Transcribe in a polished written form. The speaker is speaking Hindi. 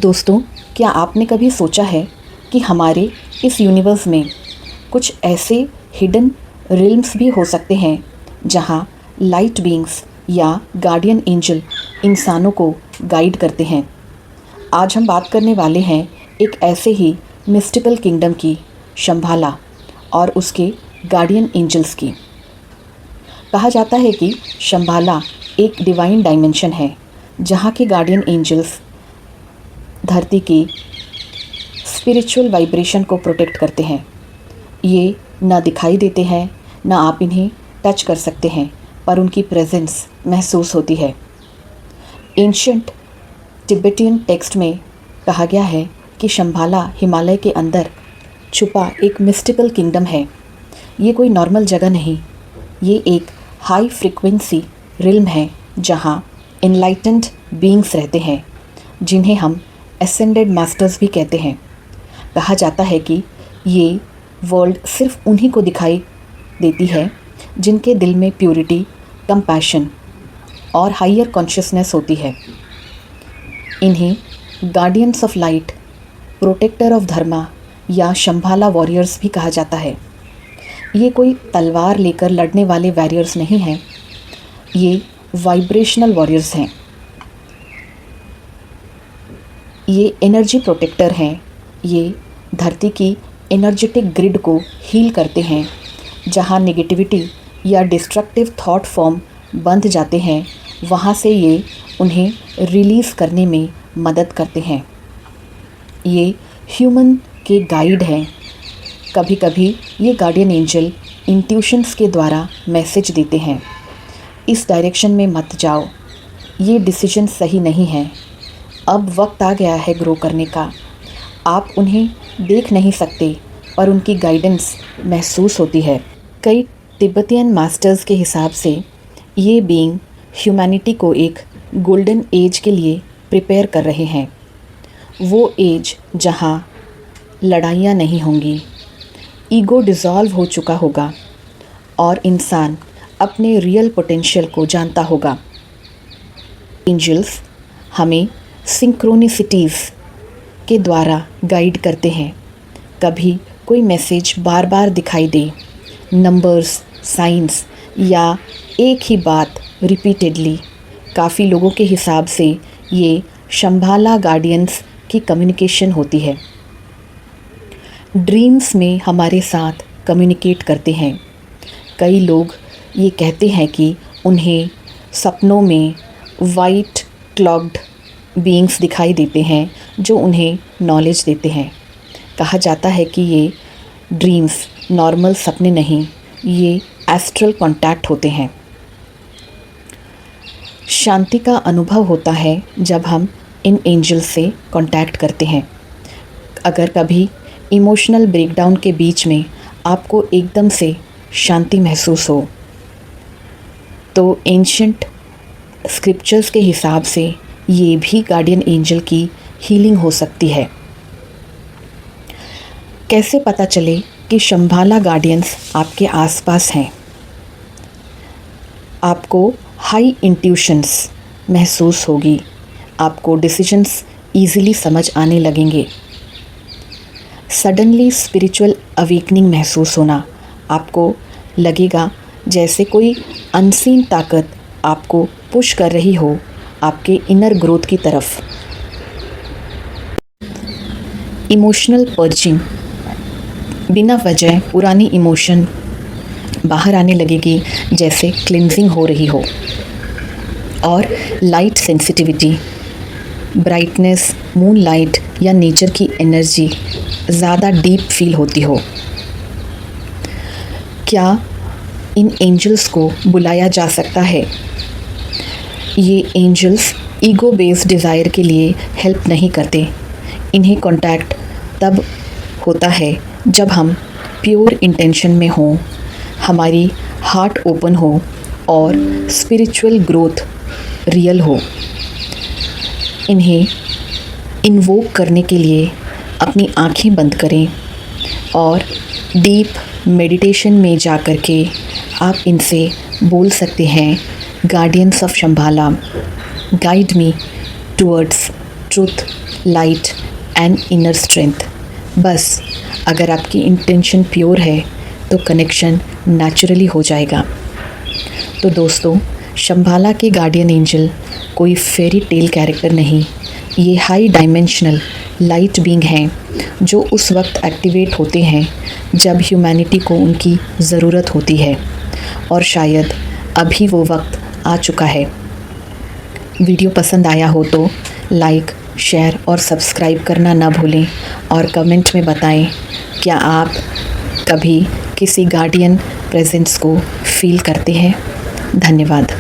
दोस्तों, क्या आपने कभी सोचा है कि हमारे इस यूनिवर्स में कुछ ऐसे हिडन रिल्म्स भी हो सकते हैं जहाँ लाइट बीइंग्स या गार्डियन एंजल इंसानों को गाइड करते हैं। आज हम बात करने वाले हैं एक ऐसे ही मिस्टिकल किंगडम की, शंभाला, और उसके गार्डियन एंजल्स की। कहा जाता है कि शंभाला एक डिवाइन डायमेंशन है जहाँ के गार्डियन एंजल्स धरती की स्पिरिचुअल वाइब्रेशन को प्रोटेक्ट करते हैं। ये ना दिखाई देते हैं, ना आप इन्हें टच कर सकते हैं, पर उनकी प्रेजेंस महसूस होती है। एंशिएंट तिब्बतियन टेक्स्ट में कहा गया है कि शंभाला हिमालय के अंदर छुपा एक मिस्टिकल किंगडम है। ये कोई नॉर्मल जगह नहीं, ये एक हाई फ्रीक्वेंसी रिल्म है जहाँ एनलाइटेंड बीइंग्स रहते हैं, जिन्हें हम एसेंडेड मास्टर्स भी कहते हैं। कहा जाता है कि ये वर्ल्ड सिर्फ उन्हीं को दिखाई देती है जिनके दिल में प्योरिटी, कंपैशन और हायर कॉन्शियसनेस होती है। इन्हें guardians of light, protector of dharma या शंभाला वॉरियर्स भी कहा जाता है। ये कोई तलवार लेकर लड़ने वाले वॉरियर्स नहीं हैं, ये वाइब्रेशनल वॉरियर्स हैं। ये एनर्जी प्रोटेक्टर हैं। ये धरती की एनर्जेटिक ग्रिड को हील करते हैं। जहाँ नेगेटिविटी या डिस्ट्रक्टिव थॉट फॉर्म बंध जाते हैं, वहाँ से ये उन्हें रिलीज़ करने में मदद करते हैं। ये ह्यूमन के गाइड हैं। कभी कभी ये गार्डियन एंजल इंट्यूशंस के द्वारा मैसेज देते हैं, इस डायरेक्शन में मत जाओ, ये डिसीजन सही नहीं है, अब वक्त आ गया है ग्रो करने का। आप उन्हें देख नहीं सकते, पर उनकी गाइडेंस महसूस होती है। कई तिब्बतियन मास्टर्स के हिसाब से ये बीइंग ह्यूमैनिटी को एक गोल्डन एज के लिए प्रिपेयर कर रहे हैं। वो एज जहाँ लड़ाइयाँ नहीं होंगी, ईगो डिज़ॉल्व हो चुका होगा और इंसान अपने रियल पोटेंशियल को जानता होगा। एंजल्स हमें सिंक्रोनिसिटीज़ के द्वारा गाइड करते हैं। कभी कोई मैसेज बार बार दिखाई दे, नंबर्स, साइंस या एक ही बात रिपीटेडली। काफ़ी लोगों के हिसाब से ये शंभाला गार्डियंस की कम्युनिकेशन होती है। ड्रीम्स में हमारे साथ कम्युनिकेट करते हैं। कई लोग ये कहते हैं कि उन्हें सपनों में वाइट क्लॉक्ड बीइंग्स दिखाई देते हैं जो उन्हें नॉलेज देते हैं। कहा जाता है कि ये ड्रीम्स नॉर्मल सपने नहीं, ये एस्ट्रल कांटेक्ट होते हैं। शांति का अनुभव होता है जब हम इन एंजल से कांटेक्ट करते हैं। अगर कभी इमोशनल ब्रेकडाउन के बीच में आपको एकदम से शांति महसूस हो, तो एंशिएंट स्क्रिप्चर्स के हिसाब से ये भी गार्डियन एंजल की हीलिंग हो सकती है। कैसे पता चले कि शंभाला गार्डियंस आपके आसपास हैं? आपको हाई इंट्यूशंस महसूस होगी, आपको डिसीजंस ईज़िली समझ आने लगेंगे। सडनली स्पिरिचुअल अवेकनिंग महसूस होना, आपको लगेगा जैसे कोई अनसीन ताकत आपको पुश कर रही हो आपके इनर ग्रोथ की तरफ। इमोशनल पर्जिंग, बिना वजह पुरानी इमोशन बाहर आने लगेगी, जैसे क्लिनजिंग हो रही हो। और light sensitivity, brightness, moon light या नेचर की एनर्जी ज़्यादा डीप फील होती हो। क्या इन एंजल्स को बुलाया जा सकता है? ये एंजल्स ईगो बेस्ड डिज़ायर के लिए हेल्प नहीं करते। इन्हें कांटेक्ट तब होता है जब हम प्योर इंटेंशन में हों, हमारी हार्ट ओपन हो और स्पिरिचुअल ग्रोथ रियल हो। इन्हें इन्वोक करने के लिए अपनी आँखें बंद करें और डीप मेडिटेशन में जा कर के आप इनसे बोल सकते हैं, guardians of Shambhala, guide me towards truth light and inner strength. बस अगर आपकी इंटेंशन प्योर है तो कनेक्शन नेचुरली हो जाएगा। तो दोस्तों, शंबाला के गार्डियन एंजल कोई फेरी टेल कैरेक्टर नहीं, ये हाई डायमेंशनल लाइट बीइंग हैं जो उस वक्त एक्टिवेट होते हैं जब ह्यूमैनिटी को उनकी ज़रूरत होती है, और शायद अभी वो वक्त आ चुका है। वीडियो पसंद आया हो तो लाइक, शेयर और सब्सक्राइब करना ना भूलें, और कमेंट में बताएं क्या आप कभी किसी गार्डियन प्रेजेंस को फील करते हैं। धन्यवाद।